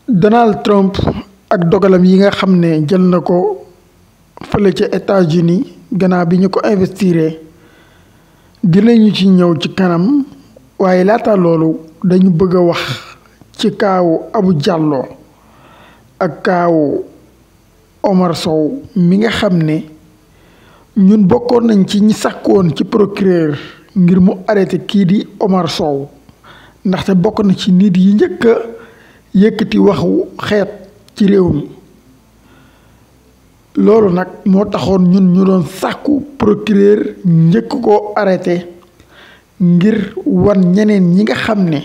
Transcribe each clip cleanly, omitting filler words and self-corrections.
Donald Trump ak dogalam yi nga xam ne jël na ko fële ca États-Unis gannaaw bi ñu ko investiré dinañu ci ñëw ci kanam waaye laata loolu dañu bëgg a wax ci kaawu Abu Jallow ak kaawu Omar Sow mi nga xam ne ñun bokkoon nañ ci ñi sàkkoon ci procureur ngir mu arrêté kii di Omar Sow ndaxte bokk na ci nit yi njëkk a yëkkati waxu xeet ci réew mi loolu nag moo taxoon ñun ñu doon sàkku procureur njëkk ko arrêté ngir wan ñeneen ñi nga xam ne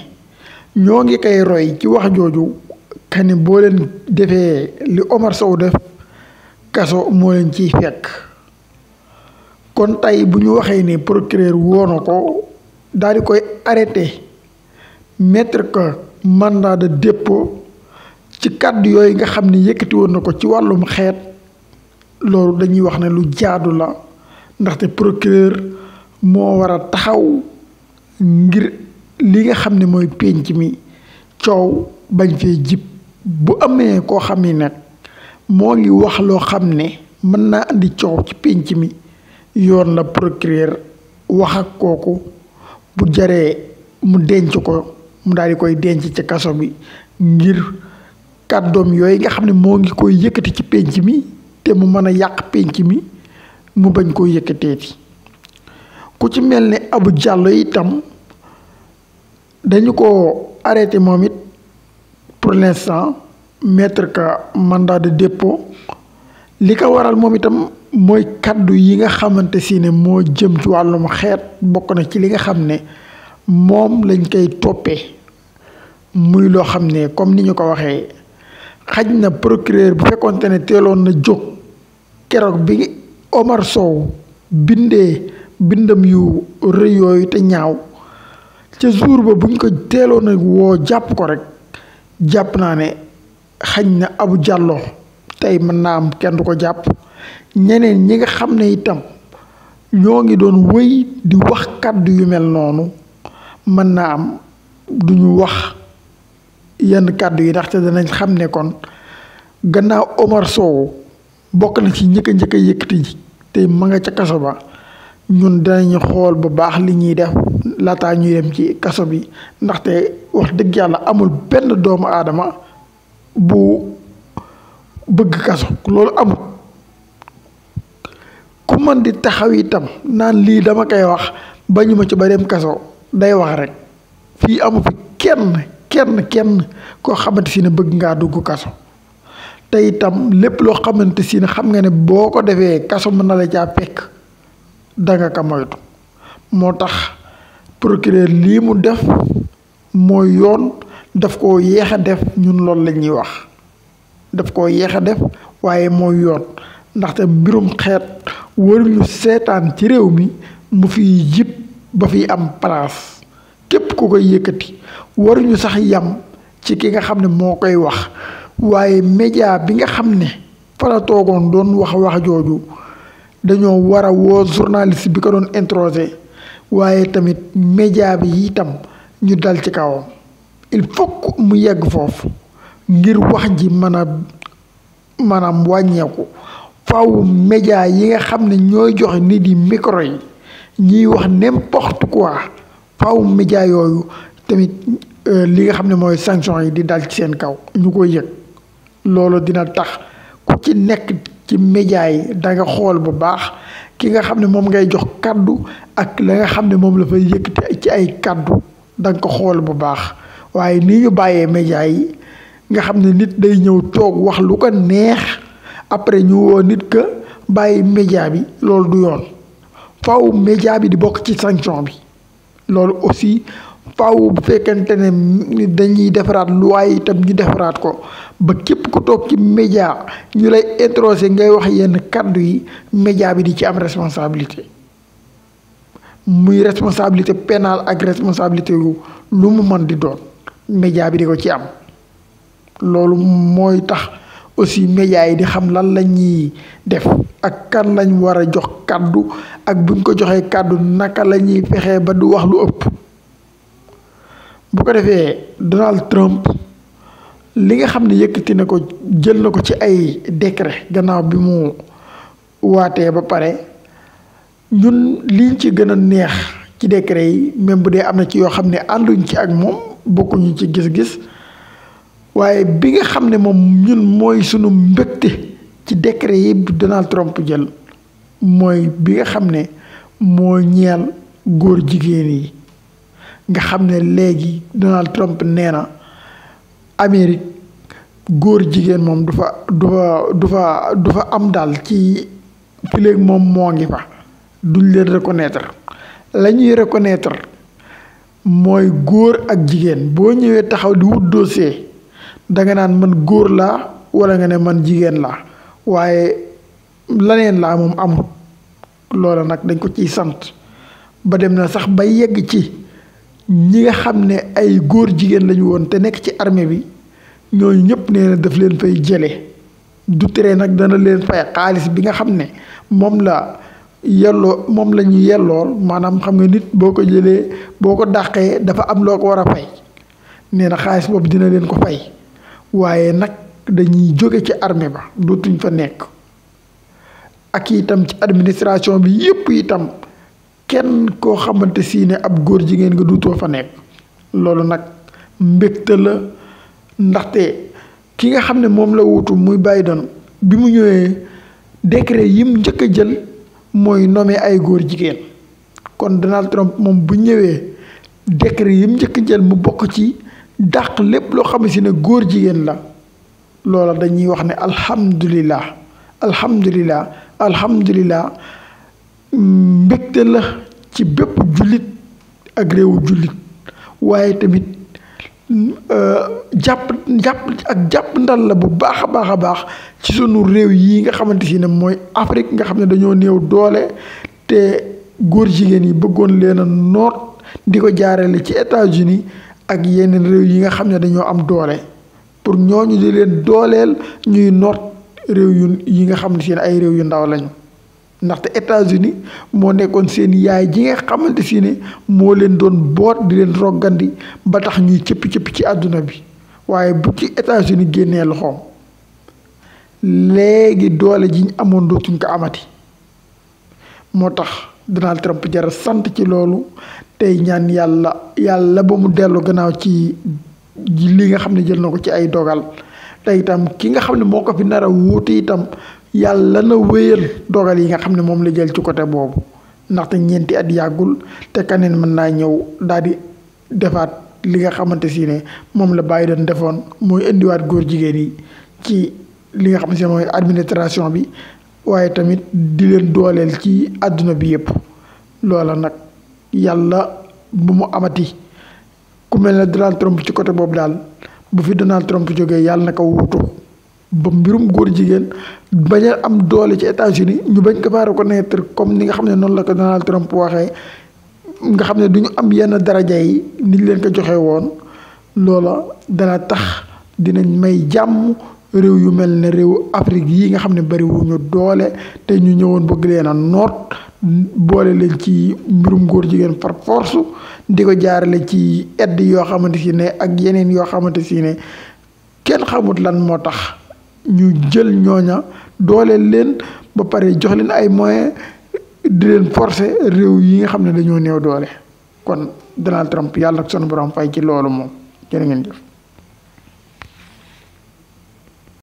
ñoo ngi koy roy ci wax jooju kani boo leen defee li Omar Sow def kaso moo leen ciy fekk kon tey bu ñu waxee ne procureur woona ko daal di koy arrêté mettre ko mandat de dépôt ci kàddu yooyu nga xam ne yëkkati woon na ko ci wàllum xeet loolu dañuy wax ne lu jaadu la ndaxte procureur moo war a taxaw ngir li nga xam ne mooy pénc mi coow bañ fee jib bu amee koo xam ne nag moo ngi wax loo xam ne mën naa indi coow ci pénc mi yoon la procureur wax ak kooku bu jaree mu denc ko mu daal di koy denc ci kaso bi ngir kàddoom yooyu nga xam ne moo ngi koy yëkkati ci pénc mi te mu mën a yàq pénc mi mu bañ koo yëkkateeti ku ci mel ne Abu Jallow itam dañu ko arrêté moom it pour l'instant mettre ka mandat de dépôt li ko waral moom itam mooy kàddu yi nga xamante si ne moo jëm ci wàllum xeet bokk na ci li nga xam ne moom lañ koy toppee muy loo xam ne comme ni ñu ko waxee xaj na procureur bu fekkonte ne teeloon na jóg keroog bi Omar Sow bindee bindam yu rëy yooyu te ñaaw ca jour ba buñ ko teeloon a woo jàpp ko rek jàpp naa ne xaj na Abu Jallow tey mën naa am kenn du ko jàpp ñeneen ñi nga xam ne itam ñoo ngi doon wëy di wax kàddu yu mel noonu mën naa am duñu wax yenn kàddu yi ndaxte danañ xam ne kon gannaaw Omar Sow bokk na ci njëkk a yëkkati ji te ma nga ca kaso ba ñun danañu xool bu baax li ñuy def laataa ñuy dem ci kaso bi ndaxte wax dëgg yàlla amul benn doomu aadama bu bëgg kaso loolu amul ku mën di taxaw itam naan lii dama koy wax bañu ma ci ba dem kaso day wax rek fii amu fi kenn koo xamante si ne bëgg ngaa dugg kaso te itam lépp loo xamante si ne xam nga ne boo ko defee kaso mën na la caa fekk danga ko moytu moo tax procureur lii mu def mooy yoon daf koo yéex a def ñun loolu la ñuy wax daf koo yéex a def waaye mooy yoon ndaxte mbirum xeet waruñu seetaan ci réew mi mu fiy jib ba fiy am place képp ku koy yëkkati waruñu sax yam ci ki nga xam ne moo koy wax waaye média bi nga xam ne fa la toogoon doon wax jooju dañoo war a woo journaliste bi ko doon introsé waaye tamit média bi itam ñu dal ci kawam il faut mu yegg foofu ngir wax ji maanaam wàññeeku faaw média yi nga xam ne ñooy joxe nit yi micro yi ñiy wax n'importe quoi faaw média yooyu tamit li nga xam ne mooy sanction yi di dal ci seen kaw ñu koy yëg loolu dina tax ku ci nekk ci média yi da nga xool bu baax ki nga xam ne moom ngay jox kàddu ak la nga xam ne moom la fay yëkkati ci ay kàddu da nga ko xool bu baax waaye nii ñu bàyyee média yi nga xam ne nit day ñëw toog wax lu ko neex après ñu woo nit ka bàyyi média bi loolu du yoon faaw média bi di bokk ci sanction bi loolu aussi faaw bu fekkente ne dañuy defaraat loi itam ñu defaraat ko ba képp ku toog ci média ñu lay introsé ngay wax yenn kàddu yi média bi di ci am responsabilité muy responsabilité pénale ak responsabilité yu lu mu mën di doon média bi di ko ci am loolu mooy tax aussi média yi di xam lan la ñuy def ak kan lañ war a jox kàddu ak buñ ko joxee kàddu naka la ñuy fexee ba du wax lu ëpp bu ko defee Donald Trump li nga xam ne yëkkati na ko jël na ko ci ay décret gannaaw bi mu waatee ba pare ñun liñ ci gën a neex ci décret yi même bu dee am na ci yoo xam ne ànduñ ci ak moom bokkuñu ci gis-gis waaye bi nga xam ne moom ñun mooy sunu mbégte ci décret yi Donald Trump jël mooy bi nga xam ne moo ñeel góor jigéen yi nga xam ne léegi Donald Trump nee na Amérique góor jigéen moom du fa am daal ci fileeg moom moo ngi fa duñ leen reconnaître la ñuy reconnaître mooy góor ak jigéen boo ñëwee taxaw di wut dossier danga naan man góor laa wala nga ne man jigéen laa waaye laneen laa moom amul loola nag dañ ko ciy sant ba dem na sax ba yegg ci ñi nga xam ne ay góor jigéen lañu woon te nekk ci armée bi ñooñu ñëpp nee na daf leen fay jële du tere nag dana leen fay xaalis bi nga xam ne moom la ñu yellool maanaam xam nga nit boo ko jëlee boo ko dàqee dafa am loo ko war a fay nee na xaalis boobu dina leen ko fay waaye nag dañuy jóge ci armée ba dootuñ fa nekk ak itam ci administration bi yëpp itam kenn koo xamante si ne ab góor jigéen nga duutoo fa nekk loolu nag mbégte la ndaxte ki nga xam ne moom la wutu muy Biden bi mu ñëwee décret yim njëkk a jël mooy nommé ay góor jigéen kon Donald Trump moom bu ñëwee décret yim njëkk a jël mu bokk ci dàq lépp loo xam si ne góor jigéen la loola dañuy wax ne alhamdulilah mbégte la ci bépp jullit ak réewu jullit waaye tamit jàpp ndal la bu baax a baax ci sunu réew yi nga xamante si ne mooy Afrique nga xam ne dañoo néew doole te góor jigéen yi bëggoon leen a noot di ko jaarale ci États-Unis ak yeneen réew yi nga xam ne dañoo am doole pour ñooñu di leen dooleel ñuy noot réew yi nga xam ne si ne ay réew yu ndaw lañu ndaxte États-Unis moo nekkoon seen yaay ji nga xamante si ne moo leen doon boot di leen roggandi ba tax ñuy cëppi ci àdduna bi waaye bu ci États-Unis génnee loxoom léegi doole ji ñu amoon dootuñ ko amati moo tax Donald Trump jara sant ci loolu tey ñaan yàlla ba mu dellu gannaaw ci li nga xam ne jël na ko ci ay dogal te itam ki nga xam ne moo ko fi nar a wuute itam yàlla na wéyal dogal yi nga xam ne moom la jël ci côté boobu ndaxte ñeenti at yàggul te kaneen mën naa ñëw daal di defaat li nga xamante si ne moom la Biden defoon mooy indiwaat góor jigéen yi ci li nga xam ne mooy administration bi waaye tamit di leen dooleel ci àdduna bi yëpp loola nag yàlla bu mu amati ku mel ne Donald Trump ci côté boobu daal bu fi Donald Trump jógee yàlla na ko wuutu ba mbirum góor jigéen bañ a am doole ci États-Unis ñu bañ ko faa reconnaître comme ni nga xam ne noonu la ko Donald Trump waxee nga xam ne du ñu am yenn daraja yi ni ñu leen ko joxe woon loola dana tax dinañ may jàmm réew yu mel ne réew Afrique yi nga xam ne bariwuñu doole te ñu ñëwoon bëgg leen a noot boole leen ci mbirum góor jigéen par force di ko jaarale ci aide yoo xamante si ne ak yeneen yoo xamante si ne kenn xamut lan moo tax ñu jël ñooña dooleel leen ba pare jox leen ay moyens di leen forcer réew yi nga xam ne dañoo néew doole kon Donald Trump yàlla nag sunu borom fay ci loolu moom jërë ngeen jëf.